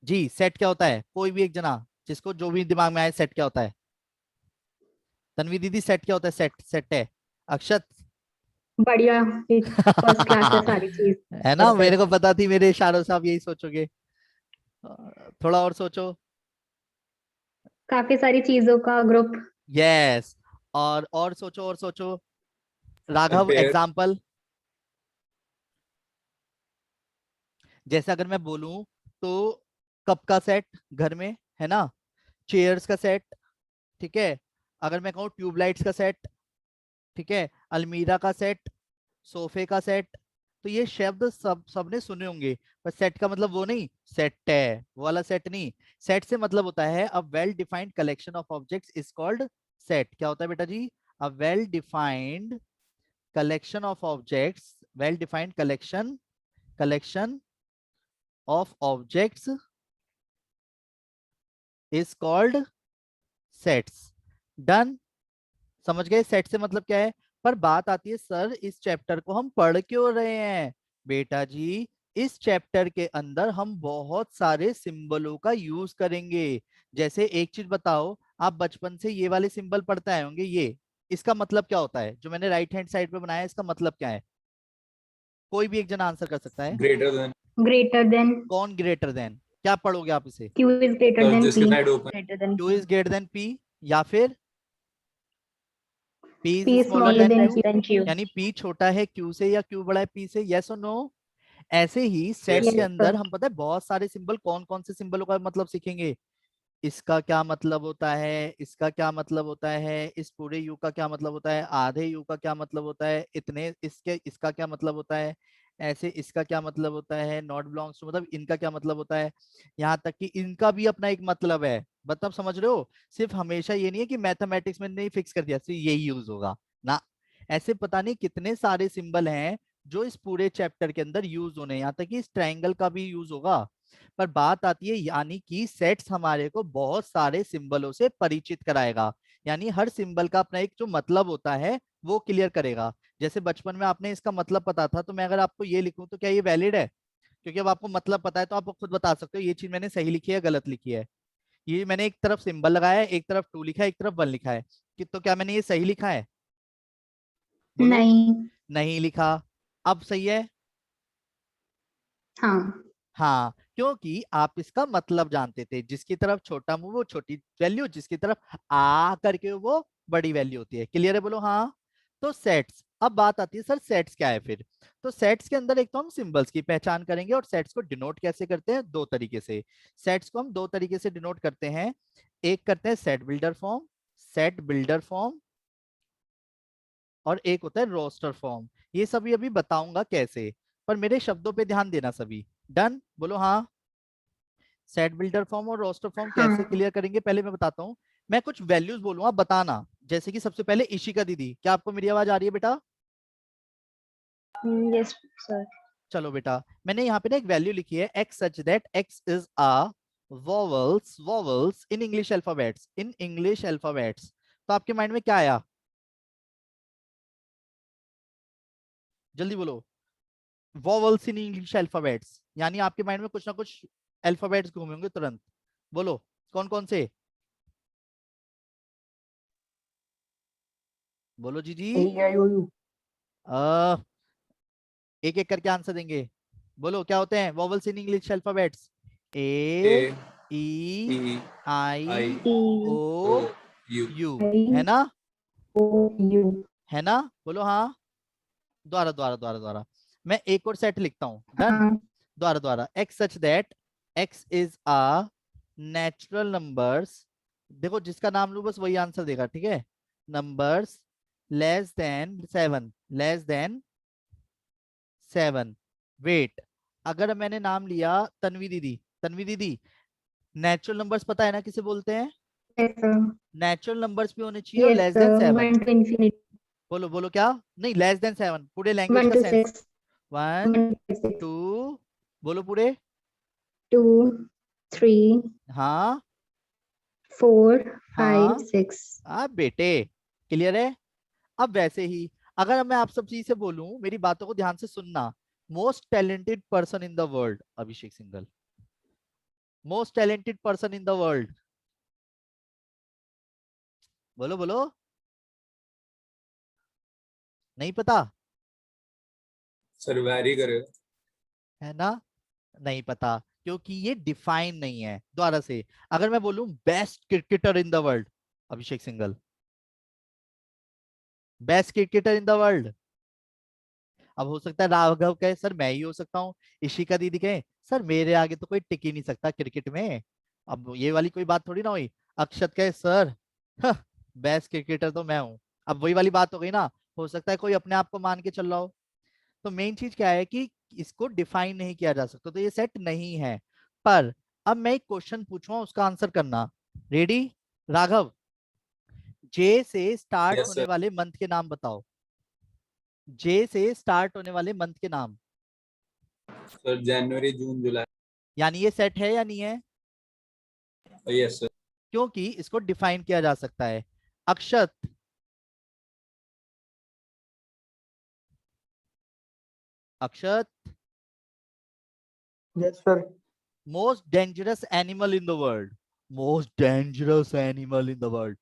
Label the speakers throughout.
Speaker 1: जी set क्या होता है, कोई भी एक जना जिसको जो भी दिमाग में आए, सेट क्या होता है। तन्वी दीदी सेट क्या होता है, सेट सेट है। अक्षत
Speaker 2: बढ़िया। फर्स्ट क्लास है सारी चीज।
Speaker 1: है ना, मेरे को पता थी मेरे इशारों से आप यही सोचोगे। थोड़ा और सोचो।
Speaker 2: काफी सारी चीजों का ग्रुप।
Speaker 1: यस। और सोचो और सोचो। राघव
Speaker 3: पेड़।
Speaker 1: एग्जाम्पल। जैसे अगर मैं बोलूं तो कप का सेट घर में, है ना, चेयर्स का सेट, ठीक है। अगर मैं कहूँ ट्यूबलाइट्स का सेट, ठीक है, अलमीरा का सेट, सोफे का सेट, तो ये शब्द सबने सुने होंगे। पर सेट का मतलब वो नहीं, सेट है वो वाला सेट नहीं। सेट से मतलब होता है a well defined collection of objects is called set. क्या होता है बेटा जी, a well defined collection of objects, well defined collection, collection of objects is called sets. Done. समझ गए सेट से मतलब क्या है। पर बात आती है सर इस चैप्टर को हम पढ़ क्यों रहे हैं। बेटा जी इस चैप्टर के अंदर हम बहुत सारे सिंबलों का यूज करेंगे। जैसे एक चीज बताओ, आप बचपन से ये वाले सिंबल पढ़ते आए होंगे, ये इसका मतलब क्या होता है, जो मैंने राइट हैंड साइड पे बनाया है इसका मतलब क्या है। कोई भी एक जना आंसर कर सकता है।
Speaker 3: Greater than.
Speaker 2: Greater than.
Speaker 1: कौन ग्रेटर देन, क्या पढ़ोगे आप इसे।
Speaker 2: क्यू इज ग्रेटर देन
Speaker 3: जिसके
Speaker 2: P.
Speaker 3: Side open.
Speaker 2: Greater than
Speaker 1: Q
Speaker 2: P.
Speaker 1: Is greater than P, या फिर P is
Speaker 2: P
Speaker 1: smaller
Speaker 2: smaller
Speaker 1: than
Speaker 2: than
Speaker 1: Q,
Speaker 2: Q.
Speaker 1: यानी पी छोटा है क्यू से या क्यू बड़ा है पी से, यस और नो। ऐसे ही सेट
Speaker 3: यस।
Speaker 1: के
Speaker 2: यस
Speaker 1: अंदर
Speaker 2: सर।
Speaker 1: हम पता है बहुत सारे सिंबल, कौन कौन से सिंबलों का मतलब सीखेंगे। इसका क्या मतलब होता है, इसका क्या मतलब होता है, इस पूरे यू का क्या मतलब होता है, आधे यू का क्या मतलब होता है, इतने इसके इसका क्या मतलब होता है, ऐसे इसका क्या मतलब होता है, नॉट बिलोंग्स टू मतलब इनका क्या मतलब होता है, यहाँ तक कि इनका भी अपना एक मतलब है। मतलब समझ रहे हो, सिर्फ हमेशा ये नहीं है कि मैथमेटिक्स में नहीं फिक्स कर दिया सिर्फ यही यूज होगा ना। ऐसे पता नहीं कितने सारे सिंबल हैं जो इस पूरे चैप्टर के अंदर यूज होने हैं, यहाँ तक कि इस ट्रायंगल का भी यूज होगा। पर बात आती है यानी कि सेट्स हमारे को बहुत सारे सिंबलों से परिचित कराएगा। यानी हर सिंबल का अपना एक जो मतलब होता है वो क्लियर करेगा। जैसे बचपन में आपने इसका मतलब पता था, तो मैं अगर आपको ये लिखूं तो क्या ये वैलिड है। क्योंकि अब आपको मतलब पता है तो आप खुद बता सकते हो ये चीज मैंने सही लिखी है गलत लिखी है। ये मैंने एक तरफ सिंबल लगाया है, एक तरफ टू लिखा है, एक तरफ वन लिखा है, कि तो क्या मैंने ये सही लिखा है। बोलो।
Speaker 2: नहीं।
Speaker 1: नहीं लिखा। अब सही है।
Speaker 2: हाँ।
Speaker 1: हाँ, क्योंकि आप इसका मतलब जानते थे, जिसकी तरफ छोटा मुंह वो छोटी वैल्यू, जिसकी तरफ आ करके वो बड़ी वैल्यू होती है। क्लियर है, बोलो हाँ। तो सेट्स, अब बात आती है सर सेट्स क्या है फिर। तो सेट्स के अंदर एक तो हम सिंबल्स की पहचान करेंगे, और सेट्स को डिनोट कैसे करते हैं, दो तरीके से। सेट्स को हम दो तरीके से डिनोट करते हैं। एक करते हैं set builder form, set builder form, और एक होता है रोस्टर फॉर्म। ये सभी अभी बताऊंगा कैसे, पर मेरे शब्दों पे ध्यान देना सभी। डन, बोलो हाँ। सेट बिल्डर फॉर्म और रोस्टर फॉर्म कैसे
Speaker 2: हाँ।
Speaker 1: क्लियर करेंगे पहले मैं बताता हूँ। मैं कुछ वैल्यूज बोलूंगा, आप बताना। जैसे कि सबसे पहले इशिका दीदी, क्या आपको मेरी आवाज आ रही है बेटा।
Speaker 2: Yes sir.
Speaker 1: चलो बेटा, मैंने यहाँ पे ना एक वैल्यू लिखी है, x such that x is a vowels, vowels in English alphabets, in English alphabets. तो आपके माइंड में क्या आया, जल्दी बोलो। वॉवल्स इन इंग्लिश अल्फाबेट्स, यानी आपके माइंड में कुछ ना कुछ अल्फाबेट्स घूमे होंगे तुरंत। बोलो कौन कौन से, बोलो जी जी। एक एक करके आंसर देंगे। बोलो क्या होते हैं vowels in English alphabets.
Speaker 3: A.
Speaker 1: A, E,
Speaker 3: E. I.
Speaker 1: I,
Speaker 2: E
Speaker 1: O,
Speaker 3: O. U.
Speaker 1: U,
Speaker 2: I
Speaker 1: है ना,
Speaker 2: ओ यू।
Speaker 1: है ना, बोलो हाँ। द्वारा द्वारा द्वारा द्वारा, मैं एक और सेट लिखता हूँ, डन।
Speaker 2: हाँ।
Speaker 1: द्वारा द्वारा, x such that x is a natural numbers. देखो जिसका नाम लू बस वही आंसर देगा, ठीक है। Numbers less than seven, less than seven. Wait, अगर मैंने नाम लिया तन्वी दीदी, तन्वी दीदी, नेचुरल नंबर्स पता है ना किसे बोलते हैं।
Speaker 2: Yes sir.
Speaker 1: नेचुरल नंबर्स भी होने चाहिए और
Speaker 2: yes
Speaker 1: less than
Speaker 2: sir.
Speaker 1: Seven.
Speaker 2: One two infinity.
Speaker 1: बोलो बोलो क्या, नहीं लेस देन सेवन पूरे लैंग्वेज
Speaker 2: वन
Speaker 1: का
Speaker 2: two
Speaker 1: sense.
Speaker 2: Six.
Speaker 1: One,
Speaker 2: one two six.
Speaker 1: Two, बोलो पूरे।
Speaker 2: टू। थ्री।
Speaker 1: हाँ,
Speaker 2: फोर। फाइव
Speaker 1: हाँ,
Speaker 2: सिक्स।
Speaker 1: आप बेटे क्लियर है। अब वैसे ही अगर मैं आप सब चीज से बोलूं, मेरी बातों को ध्यान से सुनना। Most talented person in the world, Abhishek Singhal. Most talented person in the world, बोलो बोलो, नहीं पता
Speaker 3: सर वैरी करे।
Speaker 1: है ना, नहीं पता, क्योंकि ये डिफाइन नहीं है। दोबारा से, अगर मैं बोलूं best cricketer in the world, Abhishek Singhal, best cricketer in the world, अब हो सकता है राघव कहे सर मैं ही हो सकता हूँ, इशिका दीदी कहे सर मेरे आगे तो कोई टिक ही नहीं सकता क्रिकेट में, अब ये वाली कोई बात थोड़ी ना हुई। अक्षत कहे सर बेस्ट क्रिकेटर तो मैं हूँ, अब वही वाली बात हो गई ना। हो सकता है कोई अपने आप को मान के चल रहा हो। तो मेन चीज क्या है कि इसको डिफाइन नहीं किया जा सकता, तो ये सेट नहीं है। पर अब मैं एक क्वेश्चन पूछूंगा, उसका आंसर करना। रेडी राघव, जे से स्टार्ट
Speaker 3: यस
Speaker 1: होने
Speaker 3: सर।
Speaker 1: वाले मंथ के नाम बताओ, जे से स्टार्ट होने वाले मंथ के नाम।
Speaker 3: सर जनवरी जून जुलाई।
Speaker 1: यानी ये सेट है या नहीं है,
Speaker 3: यस सर।
Speaker 1: क्योंकि इसको डिफाइन किया जा सकता है। Akshat, Akshat,
Speaker 4: yes sir.
Speaker 1: Most dangerous animal in the world, most dangerous animal in the world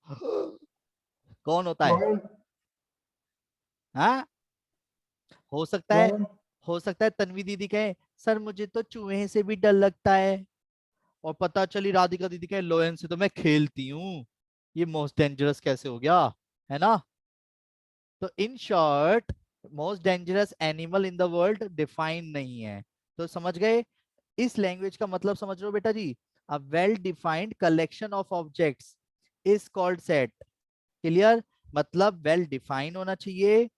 Speaker 1: कौन होता है?
Speaker 4: लायन।
Speaker 1: हाँ, हो सकता है,
Speaker 4: लायन।
Speaker 1: हो सकता है तन्वी दीदी कहे सर मुझे तो चूहे से भी डर लगता है, और पता चली राधिका दीदी कहे लोयन से तो मैं खेलती हूँ, ये मोस्ट डेंजरस कैसे हो गया, है ना। तो in short, most dangerous animal in the world define नहीं है। तो समझ गए, इस लैंग्वेज का मतलब समझ रहे हो बेटा जी, a well defined collection of objects is called set. Clear, मतलब वेल डिफाइन होना चाहिए,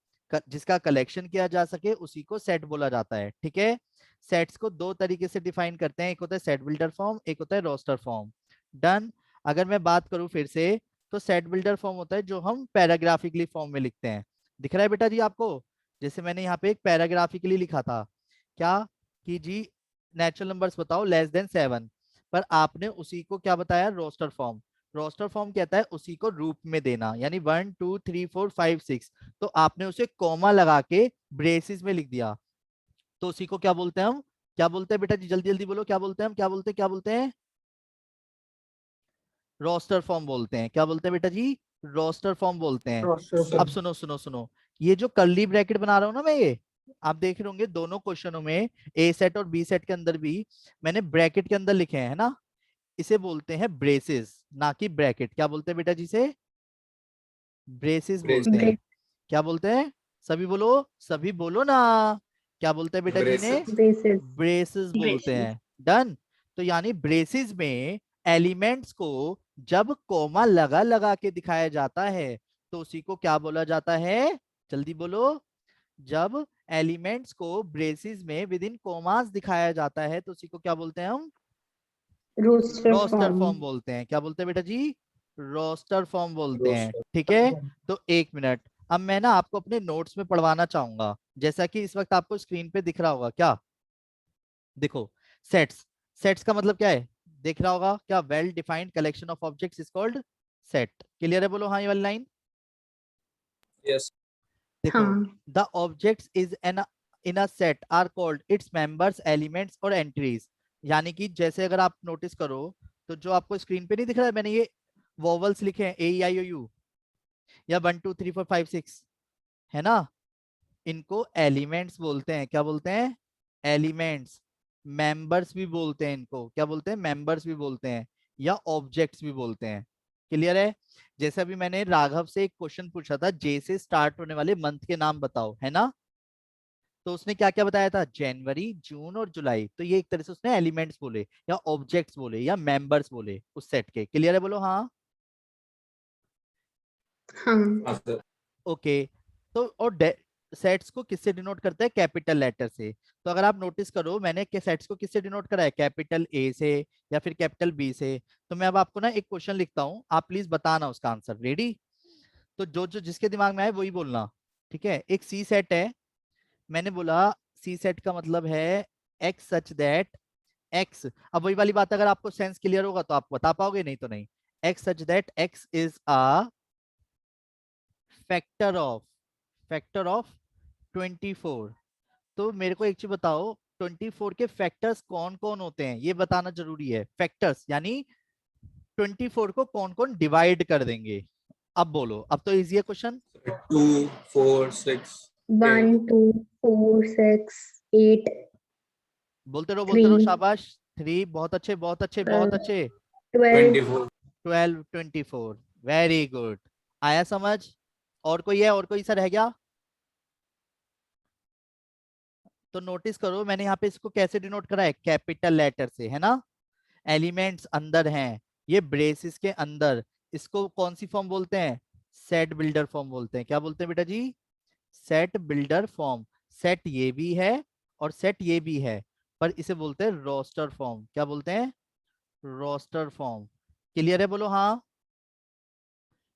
Speaker 1: जिसका कलेक्शन किया जा सके उसी को सेट बोला जाता है। ठीक है, सेट्स को दो तरीके से डिफाइन करते हैं, एक होता है सेट बिल्डर फॉर्म, एक होता है रोस्टर फॉर्म। डन। अगर मैं बात करूं फिर से, तो सेट बिल्डर फॉर्म होता है जो हम पैराग्राफिकली फॉर्म में लिखते हैं। दिख रहा है बेटा जी आपको, जैसे मैंने यहाँ पे एक पैराग्राफिकली लिखा था, क्या कि जी नेचुरल नंबर्स बताओ लेस देन 7, पर आपने उसी को क्या बताया, रोस्टर फॉर्म। रोस्टर फॉर्म कहता है उसी को रूप में देना, यानी 1 2 3 4 5 6, तो आपने उसे कॉमा लगा के ब्रेसिस में लिख दिया, तो उसी को क्या बोलते हैं हम, क्या बोलते हैं बेटा जी, जल्दी जल्दी बोलो, क्या बोलते हैं हम, क्या बोलते हैं, क्या बोलते हैं, रोस्टर फॉर्म बोलते हैं। क्या बोलते हैं बेटा जी, रोस्टर फॉर्म बोलते हैं।
Speaker 4: रोस्टर
Speaker 3: सर
Speaker 1: अब
Speaker 4: फॉर्म।
Speaker 1: सुनो सुनो सुनो, ये जो कर्ली ब्रैकेट बना रहा हूं ना मैं, ये आप देख रहे होंगे दोनों क्वेश्चनों में, ए सेट और बी सेट के अंदर भी मैंने ब्रैकेट के अंदर लिखे हैं, है ना, इसे बोलते हैं ब्रेसेस, ना कि ब्रैकेट। क्या बोलते हैं बेटा जी से, ब्रेसेस
Speaker 3: ब्रेस
Speaker 1: बोलते हैं।
Speaker 2: ब्रेस
Speaker 1: क्या बोलते हैं, सभी बोलो, सभी बोलो ना, क्या बोलते हैं बेटा जी ने,
Speaker 3: ब्रेसेस।
Speaker 2: ब्रेसेस
Speaker 1: ब्रेसेस बोलते
Speaker 2: ब्रेसेस
Speaker 1: हैं। डन। तो यानी ब्रेसेस में एलिमेंट्स को जब कोमा लगा लगा के दिखाया जाता है तो उसी को क्या बोला जाता है, जल्दी बोलो, जब एलिमेंट्स को ब्रेसेस में विद इन कोमास दिखाया जाता है तो उसी को क्या बोलते हैं हम,
Speaker 2: रोस्टर
Speaker 1: रोस्टर
Speaker 2: फॉर्म
Speaker 1: फॉर्म बोलते हैं। क्या बोलते हैं बेटा जी, रोस्टर फॉर्म बोलते हैं।
Speaker 3: रोस्टर।
Speaker 1: ठीक है, तो एक मिनट, अब मैं ना आपको अपने नोट्स में पढ़वाना चाहूंगा, जैसा कि इस वक्त आपको स्क्रीन पे दिख रहा होगा, क्या देखो, सेट्स, सेट्स का मतलब क्या है, देख रहा होगा क्या, well defined collection of objects is called set. Clear है, बोलो हाँ ये वाली लाइन।
Speaker 3: यस।
Speaker 1: देखो,
Speaker 2: हाँ
Speaker 1: the objects is an in a set are called its members, elements और एंट्रीज। यानी कि जैसे अगर आप नोटिस करो, तो जो आपको स्क्रीन पे नहीं दिख रहा है, मैंने ये वोवल्स लिखे हैं, ए ई आई ओ यू, या 1 2 3 4 5 6, है ना, इनको एलिमेंट्स बोलते हैं। क्या बोलते हैं, एलिमेंट्स। मेंबर्स भी बोलते हैं इनको, क्या बोलते हैं, मेंबर्स भी बोलते हैं, या ऑब्जेक्ट्स भी बोलते हैं। क्लियर है। जैसे अभी मैंने राघव से एक क्वेश्चन पूछा था, जे से स्टार्ट होने वाले मंथ के नाम बताओ, है ना, तो उसने क्या क्या बताया था, जनवरी जून और जुलाई, तो ये एक तरह से उसने एलिमेंट्स बोले या ऑब्जेक्ट्स बोले या मेंबर्स बोले उस सेट के। क्लियर है, बोलो हाँ।
Speaker 2: हाँ
Speaker 3: हाँ सर।
Speaker 1: ओके, तो और सेट्स को किससे डिनोट करता है, कैपिटल लेटर से। तो अगर आप नोटिस करो, मैंने के सेट्स को किससे डिनोट करा है, कैपिटल ए से या फिर कैपिटल बी से। तो मैं अब आपको ना एक क्वेश्चन लिखता हूँ, आप प्लीज बताना उसका आंसर। रेडी, तो जो जो जिसके दिमाग में आए वही बोलना। ठीक है, एक सी सेट है, मैंने बोला सी सेट का मतलब है एक्स सच दैट एक्स, अब वही वाली बात, अगर आपको सेंस क्लियर होगा तो आप बता पाओगे, नहीं तो नहीं। X such that x is a factor of 24। तो मेरे को एक चीज बताओ, 24 के फैक्टर्स कौन कौन होते हैं ये बताना जरूरी है। फैक्टर्स यानी 24 को कौन कौन डिवाइड कर देंगे। अब बोलो, अब तो इजी है क्वेश्चन।
Speaker 3: 2, 4, 6,
Speaker 2: 1,
Speaker 3: 8.
Speaker 2: 2, 4, 6, 8,
Speaker 1: बोलते रहो, बोलते रहो,
Speaker 2: 3,
Speaker 1: शाबाश। 3, बहुत अच्छे, बहुत अच्छे, बहुत अच्छे।
Speaker 2: 12,
Speaker 3: 24.
Speaker 1: 12, 24, वेरी गुड। आया समझ? और कोई है? और कोई सा रह गया? तो नोटिस करो, मैंने यहाँ पे इसको कैसे डिनोट करा है, कैपिटल लेटर से, है ना। एलिमेंट्स अंदर हैं, ये ब्रेसिस के अंदर। इसको कौन सी फॉर्म बोलते हैं? सेट बिल्डर फॉर्म बोलते हैं। क्या बोलते हैं बेटा जी? Set builder form. सेट ये भी है और सेट ये भी है, पर इसे बोलते हैं रोस्टर फॉर्म। क्या बोलते हैं? Roster form. क्लियर है? बोलो हाँ।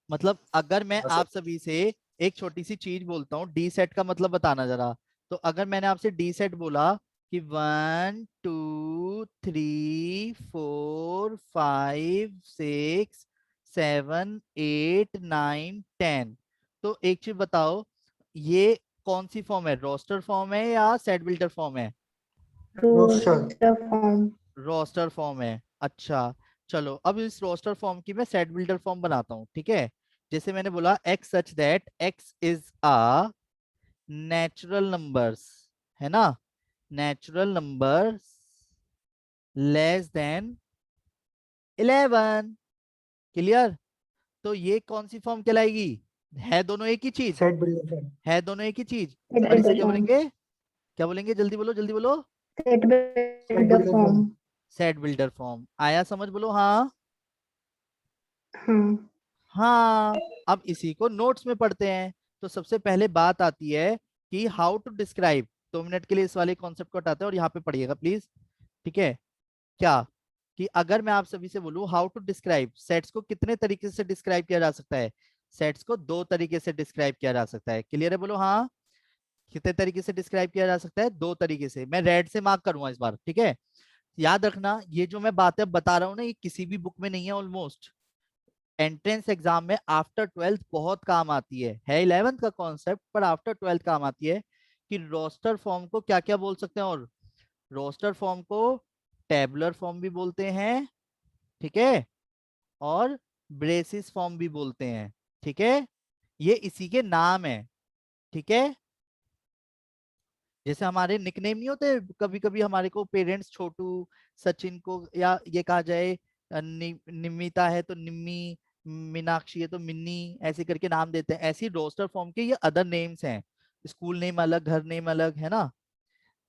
Speaker 1: मतलब अगर मैं
Speaker 3: हाँ,
Speaker 1: आप
Speaker 3: सर.
Speaker 1: सभी से एक छोटी सी चीज बोलता हूँ, डी सेट का मतलब बताना जरा। तो अगर मैंने आपसे डी सेट बोला कि 1, 2, 3, 4, 5, 6, 7, 8, 9, 10, तो एक चीज बताओ, ये कौन सी फॉर्म है? रोस्टर फॉर्म है या सेट बिल्डर फॉर्म है?
Speaker 2: roster form,
Speaker 1: रोस्टर फॉर्म है। अच्छा, चलो अब इस रोस्टर फॉर्म की मैं सेट बिल्डर फॉर्म बनाता हूँ, ठीक है। जैसे मैंने बोला X such that x is a natural numbers, है ना, natural numbers less then 11। Clear? तो ये कौन सी फॉर्म कहलाएगी? है दोनों एक ही चीज,
Speaker 4: सेट बिल्डर फॉर्म।
Speaker 1: है दोनों एक ही चीज,
Speaker 2: set
Speaker 1: पर इसे
Speaker 2: builder
Speaker 1: क्या
Speaker 2: form,
Speaker 1: बोलेंगे? क्या बोलेंगे? जल्दी बोलो, जल्दी बोलो।
Speaker 2: set
Speaker 4: set
Speaker 2: builder
Speaker 4: builder
Speaker 2: form,
Speaker 4: form.
Speaker 1: Set builder form. आया समझ? बोलो हाँ।
Speaker 2: हाँ,
Speaker 1: हाँ, अब इसी को नोट्स में पढ़ते हैं। तो सबसे पहले बात आती है कि हाउ टू डिस्क्राइब। 2 मिनट के लिए इस वाले कॉन्सेप्ट को हटाते हैं और यहाँ पे पढ़िएगा प्लीज, ठीक है। क्या कि अगर मैं आप सभी से बोलूं हाउ टू डिस्क्राइब सेट्स को, कितने तरीके से डिस्क्राइब किया जा सकता है? सेट्स को 2 तरीके से डिस्क्राइब किया जा सकता है। क्लियर है? बोलो हाँ। कितने तरीके से डिस्क्राइब किया जा सकता है? 2 तरीके से। मैं रेड से मार्क करूंगा इस बार, ठीक है। याद रखना, ये जो मैं बातें बता रहा हूँ ना, ये किसी भी बुक में नहीं है ऑलमोस्ट। एंट्रेंस एग्जाम में आफ्टर 12th बहुत काम आती है 11th का कॉन्सेप्ट, पर आफ्टर 12th काम आती है कि रोस्टर फॉर्म को क्या क्या बोल सकते हैं। और रोस्टर फॉर्म को टेबुलर फॉर्म भी बोलते हैं, ठीक है, और ब्रेसिस फॉर्म भी बोलते हैं, ठीक है। ये इसी के नाम है, ठीक है। जैसे हमारे निकनेम नहीं होते, कभी कभी हमारे को पेरेंट्स छोटू, सचिन को, या ये कहा जाए निमिता है तो निम्मी, मीनाक्षी है तो मिन्नी, ऐसे करके नाम देते हैं। ऐसी रोस्टर फॉर्म के ये अदर नेम्स हैं। स्कूल नेम अलग, घर नेम अलग, है ना।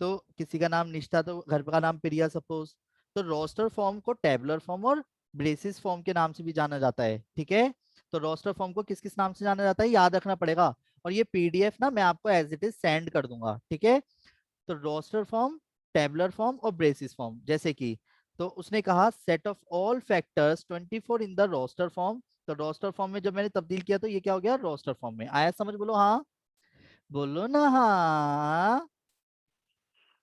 Speaker 1: तो किसी का नाम निष्ठा तो घर का नाम प्रिया सपोज। तो रोस्टर फॉर्म को टेबुलर फॉर्म और ब्रेसिस फॉर्म के नाम से भी जाना जाता है, ठीक है। तो रोस्टर फॉर्म को किस किस नाम से जाना जाता है याद रखना पड़ेगा। और ये पीडीएफ ना मैं आपको एज इट इज सेंड कर दूंगा, ठीक है। तो रोस्टर फॉर्म, टेबुलर फॉर्म और ब्रेसिस फॉर्म, जैसे कि, तो उसने कहा set of all factors 24 in the roster form. तो रोस्टर फॉर्म में जब मैंने तब्दील किया तो ये क्या हो गया? रोस्टर फॉर्म में। आया समझ? बोलो हाँ। बोलो ना हाँ।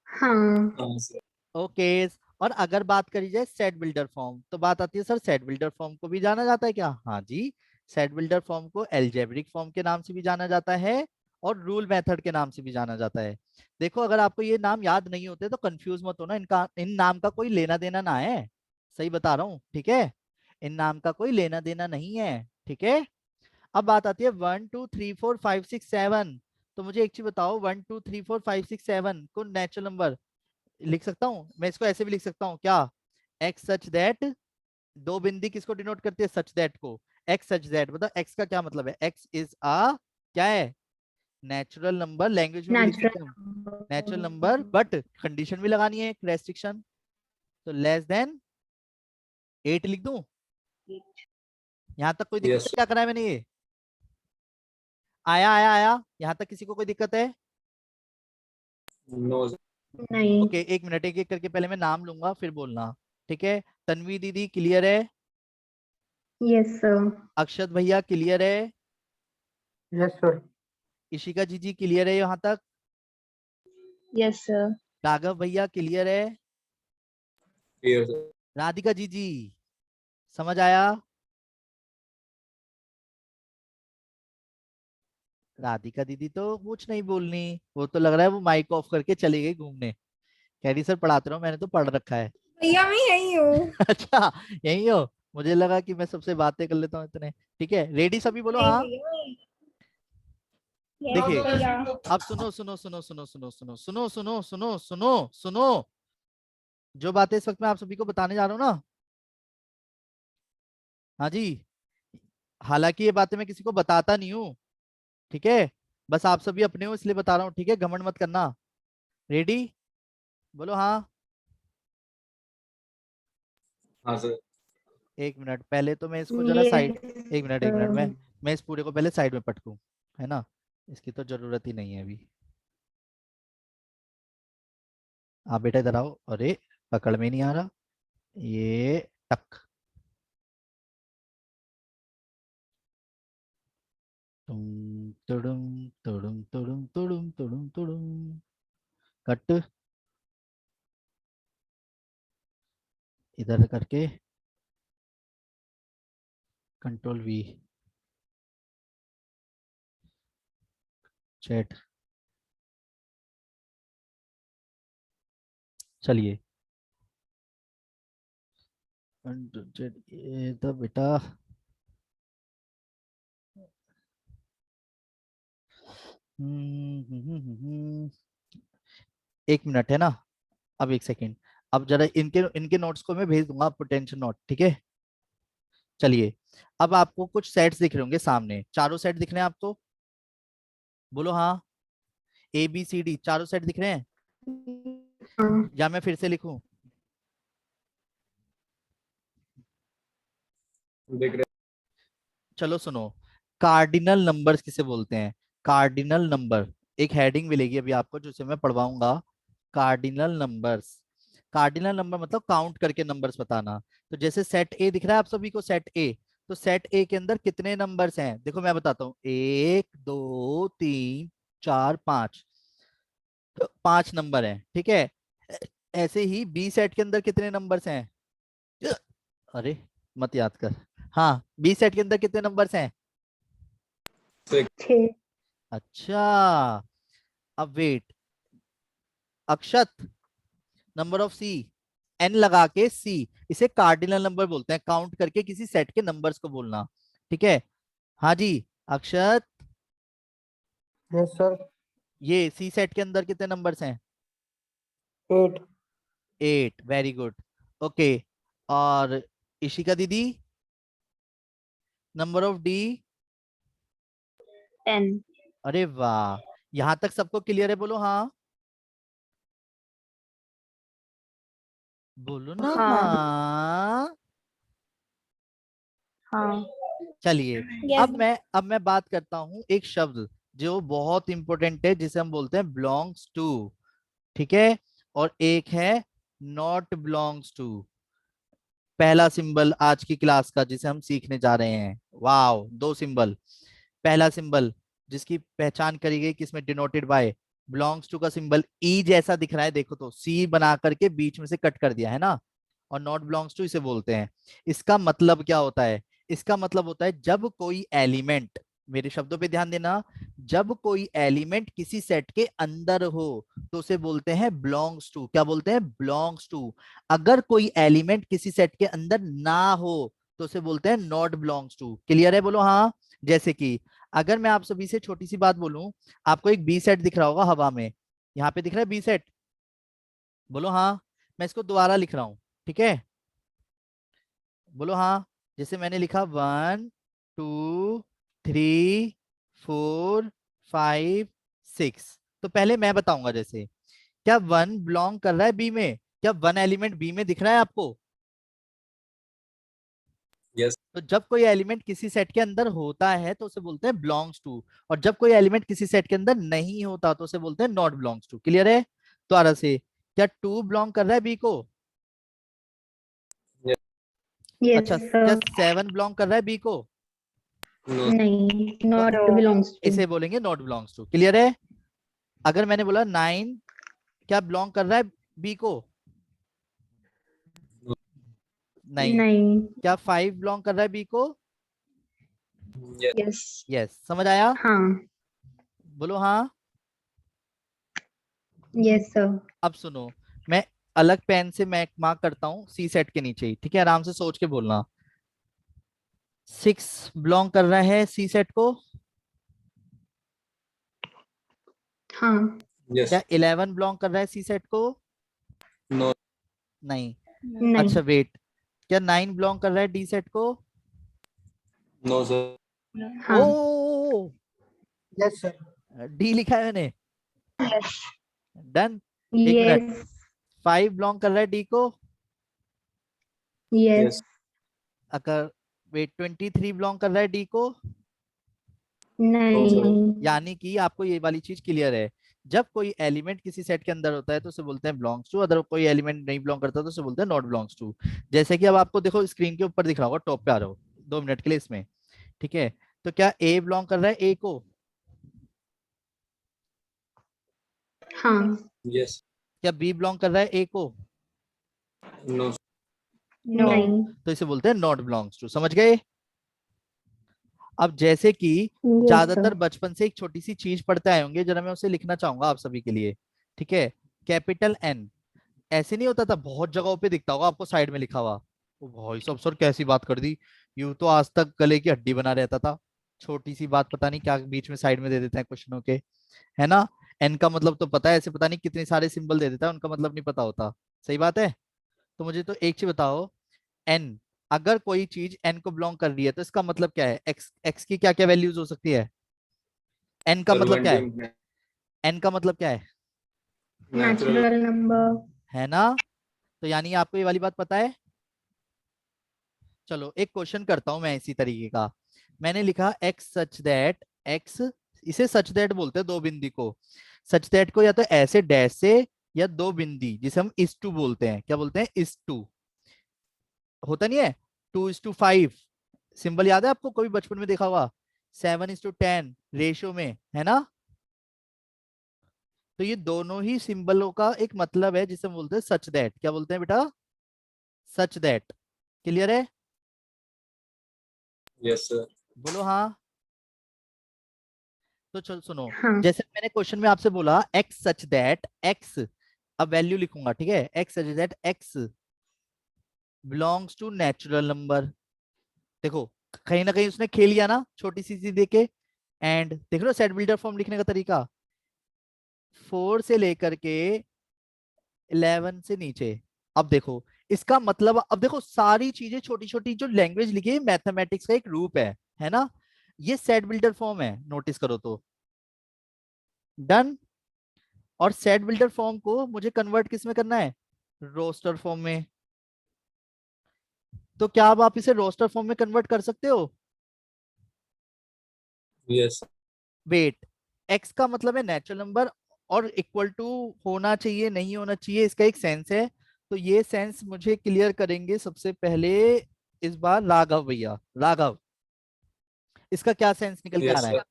Speaker 2: हाँ,
Speaker 3: हाँ, सर.
Speaker 1: ओके। और अगर बात करी जाए सेट बिल्डर फॉर्म, तो बात आती है सर सेट बिल्डर फॉर्म को भी जाना जाता है क्या? हाँ जी। सेट बिल्डर फॉर्म को एल्जेब्रिक फॉर्म के नाम से भी जाना जाता है और रूल मेथड के नाम से भी जाना जाता है। देखो, अगर आपको ये नाम याद नहीं होते तो कंफ्यूज मत होना, इनका इन नाम का कोई लेना देना ना है। सही बता रहा हूँ, ठीक है। इन नाम का कोई लेना देना नहीं है, ठीक है। अब बात आती है 1, 2, 3, 4, 5, 6, 7। तो मुझे एक चीज बताओ, 1, 2, 3, 4, 5, 6, 7 को नेचुरल नंबर लिख सकता हूँ? मैं इसको ऐसे भी लिख सकता हूँ क्या? एक्स सच दैट, दो बिंदी किसको डिनोट करती है? सच दैट को। एक्स सच दैट, बताओ एक्स का क्या मतलब है? एक्स इज आ, क्या है? Natural number. लैंग्वेज में भी लिख
Speaker 2: natural
Speaker 1: सकते हैं natural number,
Speaker 2: number,
Speaker 1: but condition भी लगानी है, एक रेस्ट्रिक्शन। तो लेस देन 8 लिख दूं? यहां तक कोई दिक्कत
Speaker 3: Yes,
Speaker 1: है?
Speaker 3: sir.
Speaker 1: क्या करा है मैंने ये? आया आया आया, यहां तक किसी को कोई दिक्कत है?
Speaker 3: No, sir.
Speaker 2: नहीं,
Speaker 1: ओके, एक मिनट, एक एक करके पहले मैं नाम लूंगा फिर बोलना, ठीक है। तन्वी दीदी क्लियर है?
Speaker 2: yes sir,
Speaker 1: अक्षत भैया क्लियर है?
Speaker 4: Yes sir.
Speaker 1: Ishika ji clear है यहाँ तक?
Speaker 2: yes sir,
Speaker 1: राघव भैया क्लियर है?
Speaker 3: Yes, sir.
Speaker 1: राधिका जी समझ आया? राधिका दीदी तो कुछ नहीं बोलनी, वो तो लग रहा है वो माइक ऑफ करके चली गई घूमने। कैरी सर पढ़ाते रहो, मैंने तो पढ़ रखा है।
Speaker 5: भैया मैं यही हूँ।
Speaker 1: अच्छा यही हो, मुझे लगा कि मैं सबसे बातें कर लेता हूँ इतने। ठीक है, रेडी सभी, बोलो
Speaker 5: नहीं
Speaker 1: हाँ।
Speaker 5: भैया यस
Speaker 1: देखिए
Speaker 5: भैया।
Speaker 1: अब सुनो सुनो सुनो सुनो सुनो सुनो सुनो सुनो सुनो सुनो सुनो, जो बातें इस वक्त मैं आप सभी को बताने जा रहा हूँ ना, हाँ जी, हालांकि ये बातें मैं किसी को बताता नहीं हूँ, ठीक है, बस आप सभी अपने हो इसलिए बता रहा हूँ, ठीक है, घमंड मत करना। रेडी, बोलो हाँ।
Speaker 3: हाँ सर।
Speaker 1: एक मिनट, पहले तो मैं इसको जरा साइड, एक मिनट एक मिनट,
Speaker 2: सर।
Speaker 1: मैं इस पूरे को पहले साइड में पटकूं, है ना, इसकी तो जरूरत ही नहीं है अभी। आप बेटा इधर आओ, अरे पकड़ में नहीं आ रहा, ये टक, तुम तुडुम तुडुम तुडुम तुडुम तुडुम तुडुम, कट, इधर करके कंट्रोल वी, चैट, चलिए ये तो बेटा, एक मिनट है ना, अब एक सेकंड, अब जरा इनके इनके नोट्स को मैं भेज दूंगा आपको, टेंशन नोट, ठीक है। चलिए, अब आपको कुछ सेट्स दिख रहे होंगे सामने, चारों सेट दिख रहे हैं आपको, बोलो हाँ। ABCD चारों सेट दिख रहे हैं,
Speaker 2: हाँ।
Speaker 1: या मैं फिर से लिखूं?
Speaker 3: देख रहे
Speaker 1: चलो सुनो, कार्डिनल नंबर्स किसे बोलते हैं? कार्डिनल नंबर, एक हेडिंग मिलेगी अभी आपको जिसे मैं पढ़वाऊंगा, कार्डिनल नंबर्स। कार्डिनल नंबर मतलब काउंट करके नंबर्स बताना। तो जैसे सेट ए दिख रहा है आप सभी को, सेट ए, तो सेट ए के अंदर कितने नंबर्स हैं देखो मैं बताता हूँ, 1 2 3 4 5, तो 5 नंबर हैं, ठीक है। ऐसे ही बी सेट के अंदर कितने नंबर्स हैं? अरे मत याद कर, हाँ, बी सेट के अंदर कितने नंबर्स हैं?
Speaker 2: 6।
Speaker 1: अच्छा, अब wait, Akshat, number of C, N लगा के सी, इसे कार्डिनल नंबर बोलते हैं, काउंट करके किसी सेट के नंबर्स को बोलना, ठीक है। हाँ जी, अक्षत,
Speaker 4: Yes, sir.
Speaker 1: ये सी सेट के अंदर कितने नंबर्स हैं?
Speaker 4: 8.
Speaker 1: 8, वेरी गुड, ओके। और इशिका दीदी, नंबर ऑफ डी?
Speaker 2: 10।
Speaker 1: अरे वाह, यहां तक सबको क्लियर है, बोलो हाँ, बोलो ना
Speaker 2: हाँ।
Speaker 1: हाँ।
Speaker 2: हाँ।
Speaker 1: चलिए,
Speaker 5: यस।
Speaker 1: अब मैं बात करता हूँ एक शब्द जो बहुत इंपॉर्टेंट है, जिसे हम बोलते हैं बिलोंग्स टू, ठीक है, और एक है नॉट बिलोंग्स टू। पहला सिंबल आज की क्लास का जिसे हम सीखने जा रहे हैं, वाओ, दो सिंबल। पहला सिंबल जिसकी पहचान करी गई किसमें, डिनोटेड बाय बिलोंग्स टू का सिंबल ई जैसा दिख रहा है, देखो तो सी बना करके बीच में से कट कर दिया है ना, और नॉट बिलोंग्स टू इसे बोलते हैं। इसका मतलब क्या होता है? इसका मतलब होता है जब कोई एलिमेंट, मेरे शब्दों पे ध्यान देना, जब कोई एलिमेंट किसी सेट के अंदर हो तो उसे बोलते हैं बिलोंग्स टू, क्या बोलते हैं? Belongs to. अगर कोई एलिमेंट किसी सेट के अंदर ना हो तो उसे बोलते हैं नॉट बिलोंग्स टू। क्लियर है, बोलो हाँ। जैसे कि अगर मैं आप सभी से छोटी सी बात बोलूं, आपको एक बी सेट दिख रहा होगा हवा में, यहाँ पे दिख रहा है बी सेट, बोलो हाँ। मैं इसको दोबारा लिख रहा हूँ, ठीक है, बोलो हाँ। जैसे मैंने लिखा 1 2 3 4 5 6, तो पहले मैं बताऊंगा, जैसे क्या 1 बिलोंग कर रहा है बी में? क्या 1 एलिमेंट बी में दिख रहा है आपको?
Speaker 3: यस।
Speaker 1: तो जब कोई एलिमेंट किसी सेट के अंदर होता है तो उसे बोलते हैं बिलोंग्स टू, और जब कोई एलिमेंट किसी सेट के अंदर नहीं होता तो उसे बोलते हैं नॉट बिलोंग्स टू। क्लियर है? तो आरा से, क्या 2 बिलोंग कर रहा है बी को?
Speaker 2: यस
Speaker 1: अच्छा, क्या
Speaker 2: सर।
Speaker 1: 7 बिलोंग कर रहा है बी को?
Speaker 3: नो।
Speaker 2: नहीं,
Speaker 1: तो
Speaker 2: नॉट बिलोंग्स टू।
Speaker 1: इसे बोलेंगे नॉट बिलोंग्स टू। क्लियर है? अगर मैंने बोला 9 क्या बिलोंग कर रहा है बी को? नहीं।
Speaker 2: नहीं।
Speaker 1: क्या 5 बिलोंग कर रहा है बी को?
Speaker 3: यस।
Speaker 2: यस।
Speaker 1: यस, समझ आया?
Speaker 2: हाँ।
Speaker 1: बोलो हाँ।
Speaker 2: Yes sir.
Speaker 1: अब सुनो, मैं अलग पेन से मैं मार्क करता हूँ सी सेट के नीचे ही, ठीक है, आराम से सोच के बोलना। 6 बिलोंग कर रहा है सी सेट को,
Speaker 2: हाँ,
Speaker 3: Yes.
Speaker 1: क्या 11 बिलोंग कर रहा है सी सेट को?
Speaker 3: No.
Speaker 1: नहीं।
Speaker 2: नहीं,
Speaker 1: अच्छा वेट, क्या 9 बिलोंग कर रहा है डी सेट को?
Speaker 3: No, sir.
Speaker 2: हाँ,
Speaker 1: ओ,
Speaker 4: Yes, sir.
Speaker 1: डी लिखा है मैंने। डन। एक मिनट,
Speaker 2: यस,
Speaker 1: 5 बिलोंग कर रहा है डी को?
Speaker 2: Yes,
Speaker 3: Yes.
Speaker 1: अगर वेट 23 बिलोंग कर रहा है डी को?
Speaker 3: No, sir.
Speaker 2: नहीं,
Speaker 1: यानी कि आपको ये वाली चीज क्लियर है, जब कोई एलिमेंट किसी सेट के अंदर होता है तो उसे बोलते हैं बिलोंग्स टू, अगर कोई एलिमेंट नहीं बिलोंग करता तो उसे बोलते हैं नॉट बिलोंग्स टू। जैसे कि अब आपको देखो स्क्रीन के ऊपर दिख रहा होगा, टॉप पे आ रहा हो 2 मिनट के लिए इसमें, ठीक है, तो क्या ए बिलोंग कर रहा है ए को?
Speaker 2: हाँ,
Speaker 3: Yes.
Speaker 1: क्या बी बिलोंग कर रहा है ए को?
Speaker 3: No.
Speaker 1: नो।
Speaker 2: नहीं,
Speaker 1: तो इसे बोलते हैं नॉट बिलोंग्स टू, समझ गए? अब जैसे कि
Speaker 2: यस
Speaker 1: ज्यादातर
Speaker 2: सर,
Speaker 1: बचपन से एक छोटी सी चीज पढ़ते आए होंगे, जरा मैं उसे लिखना चाहूंगा आप सभी के लिए, ठीक है। कैपिटल एन, ऐसे नहीं होता था, बहुत जगहों पे दिखता होगा आपको साइड में लिखा हुआ। ओ भाई साहब सर कैसी बात कर दी, यूं तो आज तक गले की हड्डी बना रहता था, छोटी सी बात पता नहीं क्या बीच में साइड में दे देते हैं क्वेश्चनों के, है ना। एन का मतलब तो पता है, ऐसे पता नहीं कितने सारे सिंबल दे देता है, उनका मतलब नहीं पता होता। सही बात है। तो मुझे तो एक चीज बताओ, एन, अगर कोई चीज एन को बिलोंग कर रही है तो इसका मतलब क्या है, एक्स एक्स की क्या क्या वैल्यूज हो सकती है? एन का
Speaker 3: Sir,
Speaker 1: मतलब
Speaker 3: one
Speaker 1: क्या
Speaker 3: to
Speaker 1: है? एन का मतलब क्या
Speaker 3: natural.
Speaker 2: नेचुरल नंबर,
Speaker 1: है ना। तो यानी आपको ये वाली बात पता है। चलो एक क्वेश्चन करता हूं मैं इसी तरीके का। मैंने लिखा एक्स सच दैट एक्स, इसे सच दैट बोलते हैं दो बिंदी को। सच दैट को या तो ऐसे डैश से, या दो बिंदी जिसे हम इस टू बोलते हैं, क्या बोलते हैं, इस टू, होता नहीं है 2:5, सिंबल याद है आपको, कोई बचपन में देखा होगा, 7:10 रेशियो में, है ना। तो ये दोनों ही सिंबलों का एक मतलब है जिसे हम बोलते हैं सच दैट, क्या बोलते हैं बेटा, सच दैट। क्लियर है?
Speaker 3: Yes, sir.
Speaker 1: बोलो हाँ। तो चल सुनो,
Speaker 2: हाँ,
Speaker 1: जैसे मैंने क्वेश्चन में आपसे बोला एक्स सच दैट एक्स, अब वैल्यू लिखूंगा, ठीक है, X such that X belongs to natural number. देखो कहीं ना कहीं उसने खेल लिया ना, छोटी सी चीज देके। एंड देख लो सेट बिल्डर फॉर्म लिखने का तरीका, 4 से लेकर के 11 से नीचे। अब देखो इसका मतलब, अब देखो सारी चीजें छोटी छोटी जो लैंग्वेज लिखी है मैथमेटिक्स का एक रूप है ना। ये सेट बिल्डर फॉर्म है, नोटिस करो तो। डन। और सेट बिल्डर फॉर्म को मुझे कन्वर्ट किस में करना है, रोस्टर फॉर्म में। तो क्या अब आप इसे रोस्टर फॉर्म में कन्वर्ट कर सकते हो?
Speaker 3: Yes.
Speaker 1: वेट, एक्स का मतलब है नेचुरल नंबर, और इक्वल टू होना चाहिए नहीं होना चाहिए, इसका एक सेंस है। तो ये सेंस मुझे क्लियर करेंगे सबसे पहले इस बार राघव भैया। राघव, इसका क्या सेंस निकल के आ
Speaker 3: Yes,
Speaker 1: रहा है?
Speaker 3: sir.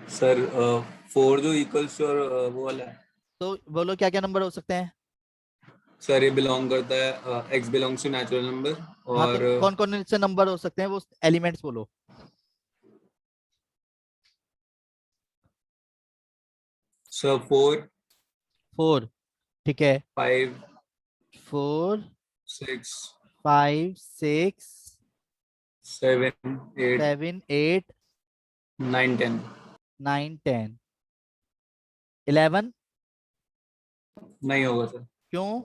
Speaker 3: Sir, 4 जो equals to और वो वाला है.
Speaker 1: तो बोलो क्या क्या नंबर हो सकते हैं?
Speaker 3: सर ये बिलोंग करता है X belongs to natural number
Speaker 1: हाँ तो
Speaker 3: और
Speaker 1: कौन कौन से नंबर हो सकते हैं, वो एलिमेंट्स बोलो।
Speaker 3: सर 4,
Speaker 1: 4, ठीक है,
Speaker 3: 5,
Speaker 1: 4,
Speaker 3: 6,
Speaker 1: 5, 6,
Speaker 3: 7, 8,
Speaker 1: 7, 8,
Speaker 3: 9, 10.
Speaker 1: 9, 10, 11।
Speaker 3: नहीं होगा सर.
Speaker 1: क्यों?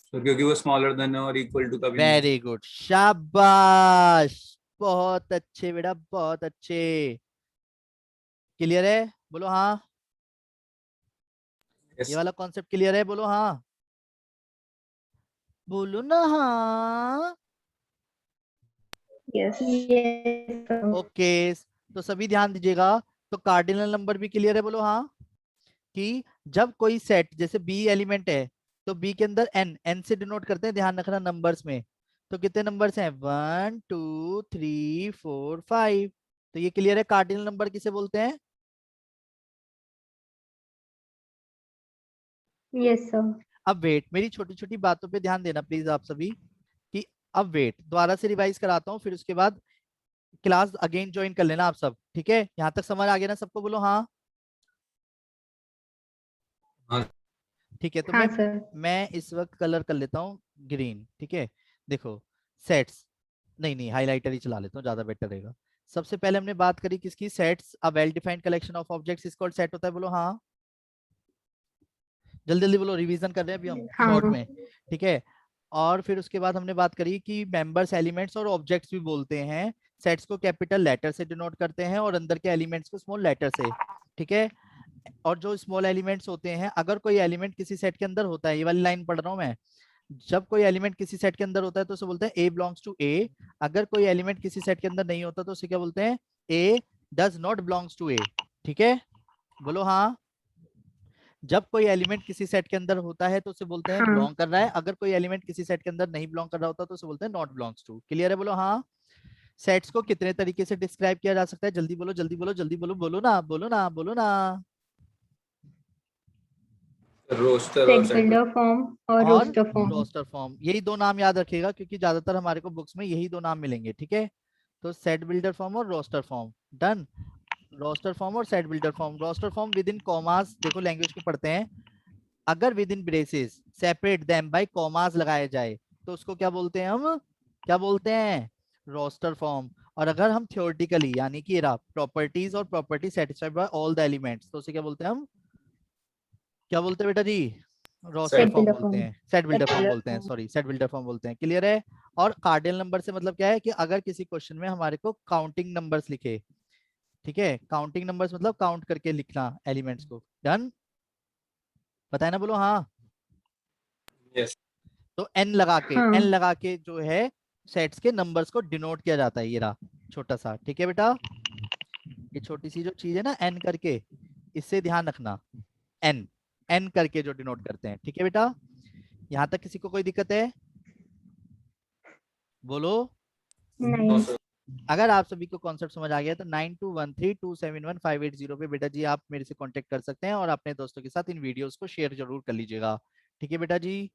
Speaker 3: सर क्योंकि वो स्मॉलर देन और इक्वल टू का भी नहीं है.
Speaker 1: वेरी गुड, शाबाश, बहुत अच्छे बेटा, बहुत अच्छे। क्लियर है? बोलो हाँ। ये
Speaker 3: यस.
Speaker 1: वाला कॉन्सेप्ट क्लियर है? बोलो हाँ। बोलो ना हाँ।
Speaker 2: यस, यस सर,
Speaker 1: ओके, तो सभी ध्यान दीजिएगा। तो कार्डिनल नंबर भी क्लियर है? बोलो हाँ। कि जब कोई सेट जैसे बी एलिमेंट है, तो बी के अंदर एन, एन से डिनोट करते हैं, ध्यान रखना नंबर्स में। तो कितने नंबर्स हैं, 1, 2, 3, 4, 5। तो ये क्लियर है, कार्डिनल नंबर किसे बोलते हैं?
Speaker 2: यस सर,
Speaker 1: अब वेट, मेरी छोटी छोटी बातों पे ध्यान देना प्लीज आप सभी। कि अब वेट, दोबारा से रिवाइज कराता हूँ, फिर उसके बाद क्लास अगेन ज्वाइन कर लेना आप सब, ठीक है, यहाँ तक समझ आ गया ना सबको? बोलो हाँ।
Speaker 3: हाँ.
Speaker 1: ठीक है, तो
Speaker 2: हाँ सर।
Speaker 1: मैं इस वक्त कलर कर लेता हूँ ग्रीन। ठीक है, देखो सेट्स, नहीं हाइलाइटर ही चला लेता हूँ, ज्यादा बेटर रहेगा। सबसे पहले हमने बात करी किसकी, sets, a well defined collection of objects is called set होता है, बोलो हाँ। जल्दी जल्दी बोलो, रिवीजन कर रहे हैं अभी हम शॉर्ट
Speaker 2: हाँ
Speaker 1: में। ठीक है, और फिर उसके बाद हमने बात करी कि मेंबर्स, एलिमेंट्स और ऑब्जेक्ट्स भी बोलते हैं। सेट्स को कैपिटल लेटर से डिनोट करते हैं और अंदर के एलिमेंट्स को स्मॉल लेटर से। ठीक है, और जो स्मॉल एलिमेंट्स होते हैं, अगर कोई एलिमेंट किसी सेट के अंदर होता है, ये वाली लाइन पढ़ रहा हूं मैं, जब कोई एलिमेंट किसी सेट के अंदर होता है तो उसे बोलते हैं ए बिलोंग्स टू ए। अगर कोई एलिमेंट किसी सेट के अंदर नहीं होता तो उसे क्या बोलते हैं, ए डज नॉट बिलोंग्स टू ए। ठीक है, बोलो हाँ। जब कोई एलिमेंट किसी सेट के अंदर होता है तो उसे बोलते हैं
Speaker 2: हाँ
Speaker 1: बिलोंग कर रहा है, अगर कोई एलिमेंट किसी सेट के अंदर नहीं बिलोंग कर रहा होता तो उसे बोलते हैं नॉट बिलोंग्स टू। क्लियर है, बोलो हाँ। सेट्स को कितने तरीके से डिस्क्राइब किया जा सकता है, जल्दी बोलो जल्दी बोलो जल्दी बोलो, बोलो ना बोलो ना बोलो ना।
Speaker 3: रोस्टर और
Speaker 2: सेट बिल्डर फॉर्म और
Speaker 1: और
Speaker 2: रोस्टर फॉर्म।
Speaker 1: रोस्टर फॉर्म, यही दो नाम याद रखिएगा क्योंकि ज्यादातर हमारे को बुक्स में यही दो नाम मिलेंगे। ठीक है, तो सेट बिल्डर फॉर्म और roster form, done. Roster form और set builder form. Roster form within commas, देखो लैंग्वेज को पढ़ते हैं, अगर within braces separate them by commas लगाया जाए तो उसको क्या बोलते हैं, हम क्या बोलते हैं, रोस्टर फॉर्म। और अगर हम थ्योरेटिकली यानी कि प्रॉपर्टीज और property satisfied by all the elements तो उसे क्या बोलते हैं हम, क्या बोलते हैं बेटा जी, रोस्टर
Speaker 2: सेट
Speaker 1: फॉर्म
Speaker 2: बिल्डर
Speaker 1: बोलते
Speaker 2: फॉर्म।
Speaker 1: हैं, सेट बिल्डर फॉर्म
Speaker 2: बिल्डर
Speaker 1: बोलते हैं,
Speaker 2: form.
Speaker 1: Sorry set builder form बोलते हैं। क्लियर है। और कार्डियल नंबर से मतलब क्या है कि अगर किसी क्वेश्चन में हमारे को काउंटिंग नंबर्स लिखे, ठीक है, काउंटिंग नंबर्स मतलब काउंट करके लिखना एलिमेंट्स को, डन। पता है ना, बोलो हाँ।
Speaker 3: यस
Speaker 1: तो एन
Speaker 2: हाँ
Speaker 1: लगा के जो है सेट्स के नंबर्स को डिनोट किया जाता है, ये रहा छोटा सा। ठीक है बेटा, ये छोटी सी जो चीज है ना एन करके, इससे ध्यान रखना, एन एन करके जो डिनोट करते हैं। ठीक है बेटा, यहाँ तक किसी को कोई दिक्कत है, बोलो।
Speaker 2: नहीं।
Speaker 1: अगर आप सभी को कॉन्सेप्ट समझ आ गया तो 9213271580 पे बेटा जी आप मेरे से कांटेक्ट कर सकते हैं और अपने दोस्तों के साथ इन वीडियोस को शेयर जरूर कर लीजिएगा। ठीक है बेटा जी।